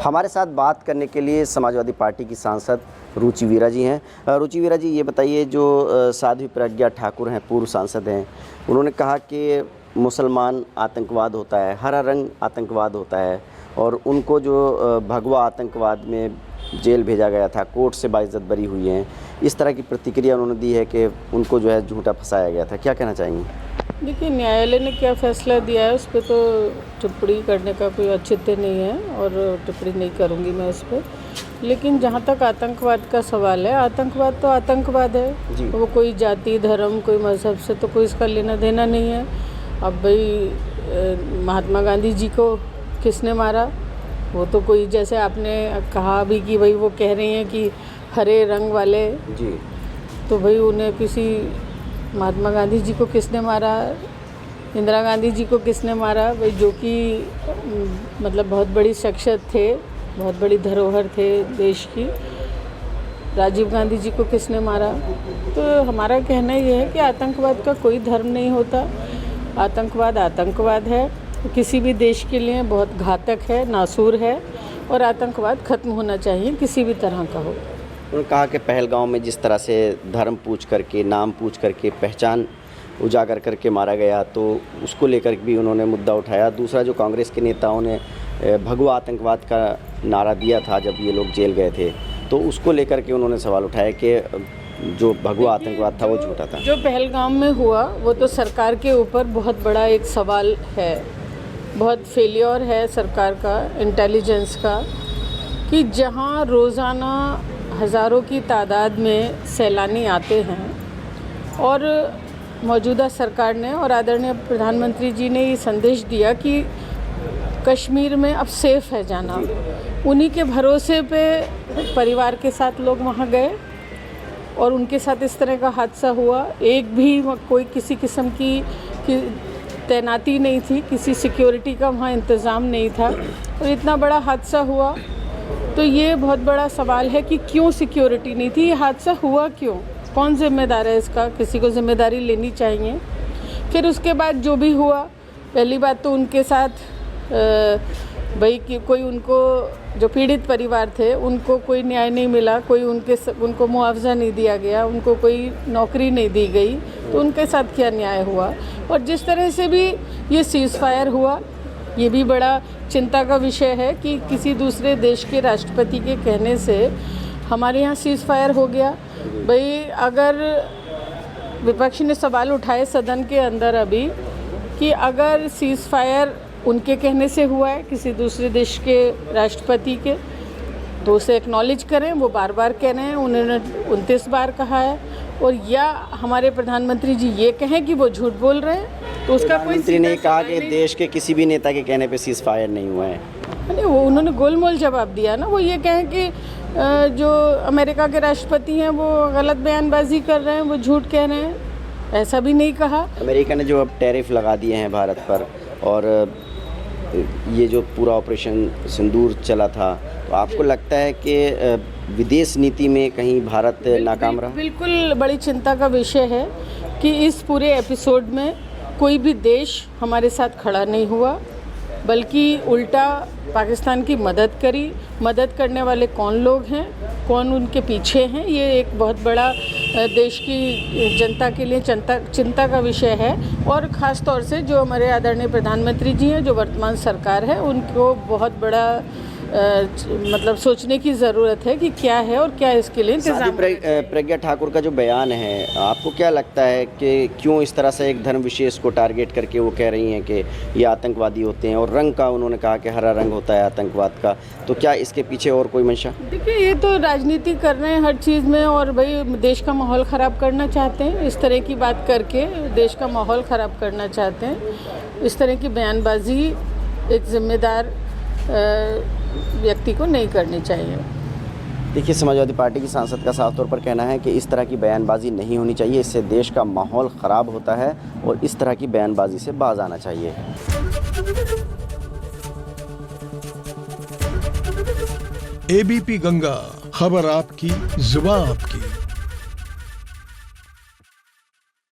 हमारे साथ बात करने के लिए समाजवादी पार्टी की सांसद रुचि वीरा जी हैं। रुचि वीरा जी, ये बताइए, जो साध्वी प्रज्ञा ठाकुर हैं, पूर्व सांसद हैं, उन्होंने कहा कि मुसलमान आतंकवाद होता है, हरा रंग आतंकवाद होता है, और उनको जो भगवा आतंकवाद में जेल भेजा गया था, कोर्ट से बाइज्जत बरी हुई हैं। इस तरह की प्रतिक्रिया उन्होंने दी है कि उनको जो है झूठा फंसाया गया था। क्या कहना चाहेंगे? देखिए, न्यायालय ने क्या फैसला दिया है उस पर तो टिप्पणी करने का कोई औचित्य नहीं है और टिप्पणी नहीं करूंगी मैं उस पर। लेकिन जहाँ तक आतंकवाद का सवाल है, आतंकवाद तो आतंकवाद है जी। वो कोई जाति, धर्म, कोई मज़हब से तो कोई इसका लेना देना नहीं है। अब भाई महात्मा गांधी जी को किसने मारा, वो तो कोई, जैसे आपने कहा भी कि भाई वो कह रही हैं कि हरे रंग वाले जी, तो भाई उन्हें किसी महात्मा गांधी जी को किसने मारा, इंदिरा गांधी जी को किसने मारा, भाई जो कि मतलब बहुत बड़ी शख्सियत थे, बहुत बड़ी धरोहर थे देश की, राजीव गांधी जी को किसने मारा। तो हमारा कहना ये है कि आतंकवाद का कोई धर्म नहीं होता। आतंकवाद आतंकवाद है, किसी भी देश के लिए बहुत घातक है, नासूर है, और आतंकवाद ख़त्म होना चाहिए, किसी भी तरह का हो। उन्होंने कहा कि पहलगांव में जिस तरह से धर्म पूछ करके, नाम पूछ करके, पहचान उजागर करके मारा गया, तो उसको लेकर भी उन्होंने मुद्दा उठाया। दूसरा, जो कांग्रेस के नेताओं ने भगवा आतंकवाद का नारा दिया था जब ये लोग जेल गए थे, तो उसको लेकर के उन्होंने सवाल उठाया कि जो भगवा आतंकवाद था वो झूठा था। जो पहलगाम में हुआ वो तो सरकार के ऊपर बहुत बड़ा एक सवाल है, बहुत फेलियर है सरकार का, इंटेलिजेंस का, कि जहाँ रोज़ाना हज़ारों की तादाद में सैलानी आते हैं और मौजूदा सरकार ने और आदरणीय प्रधानमंत्री जी ने ये संदेश दिया कि कश्मीर में अब सेफ़ है जाना, उन्हीं के भरोसे पे परिवार के साथ लोग वहाँ गए और उनके साथ इस तरह का हादसा हुआ। एक भी कोई किसी किस्म की तैनाती नहीं थी, किसी सिक्योरिटी का वहाँ इंतज़ाम नहीं था, और इतना बड़ा हादसा हुआ। तो ये बहुत बड़ा सवाल है कि क्यों सिक्योरिटी नहीं थी, ये हादसा हुआ क्यों, कौन जिम्मेदार है इसका, किसी को जिम्मेदारी लेनी चाहिए। फिर उसके बाद जो भी हुआ, पहली बात तो उनके साथ भाई कि कोई उनको, जो पीड़ित परिवार थे, उनको कोई न्याय नहीं मिला, कोई उनको मुआवजा नहीं दिया गया, उनको कोई नौकरी नहीं दी गई, तो उनके साथ क्या न्याय हुआ। और जिस तरह से भी ये सीज़ फायर हुआ, ये भी बड़ा चिंता का विषय है कि किसी दूसरे देश के राष्ट्रपति के कहने से हमारे यहाँ सीज़ फायर हो गया। भाई अगर विपक्ष ने सवाल उठाए सदन के अंदर अभी कि अगर सीज़ फायर उनके कहने से हुआ है, किसी दूसरे देश के राष्ट्रपति के, तो उसे एक्नॉलेज करें। वो बार बार कह रहे हैं, उन्होंने 29 बार कहा है, और या हमारे प्रधानमंत्री जी ये कहें कि वो झूठ बोल रहे हैं, तो उसका कोई प्रधानमंत्री ने कहा कि देश के किसी भी नेता के कहने पे सीज़ फायर नहीं हुआ है। नहीं, वो उन्होंने गोलमोल जवाब दिया ना। वो ये कहें कि जो अमेरिका के राष्ट्रपति हैं वो गलत बयानबाजी कर रहे हैं, वो झूठ कह रहे हैं, ऐसा भी नहीं कहा। अमेरिका ने जो अब टैरिफ लगा दिए हैं भारत पर, और ये जो पूरा ऑपरेशन सिंदूर चला था, तो आपको लगता है कि विदेश नीति में कहीं भारत नाकाम रहा? बिल्कुल बड़ी चिंता का विषय है कि इस पूरे एपिसोड में कोई भी देश हमारे साथ खड़ा नहीं हुआ, बल्कि उल्टा पाकिस्तान की मदद करी। मदद करने वाले कौन लोग हैं, कौन उनके पीछे हैं, ये एक बहुत बड़ा देश की जनता के लिए चिंता का विषय है। और ख़ास तौर से जो हमारे आदरणीय प्रधानमंत्री जी हैं, जो वर्तमान सरकार है, उनको बहुत बड़ा मतलब सोचने की ज़रूरत है कि क्या है और क्या इसके लिए इंतजाम। प्रज्ञा ठाकुर का जो बयान है, आपको क्या लगता है कि क्यों इस तरह से एक धर्म विशेष को टारगेट करके वो कह रही हैं कि ये आतंकवादी होते हैं, और रंग का उन्होंने कहा कि हरा रंग होता है आतंकवाद का, तो क्या इसके पीछे और कोई मंशा? देखिए, ये तो राजनीति कर रहे हैं हर चीज़ में, और भाई देश का माहौल ख़राब करना चाहते हैं, इस तरह की बात करके देश का माहौल ख़राब करना चाहते हैं। इस तरह की बयानबाजी एक जिम्मेदार व्यक्ति को नहीं करनी चाहिए। देखिए, समाजवादी पार्टी की सांसद का साफ तौर पर कहना है कि इस तरह की बयानबाजी नहीं होनी चाहिए, इससे देश का माहौल ख़राब होता है, और इस तरह की बयानबाजी से बाज आना चाहिए। एबीपी गंगा, खबर आपकी, जुबान आपकी।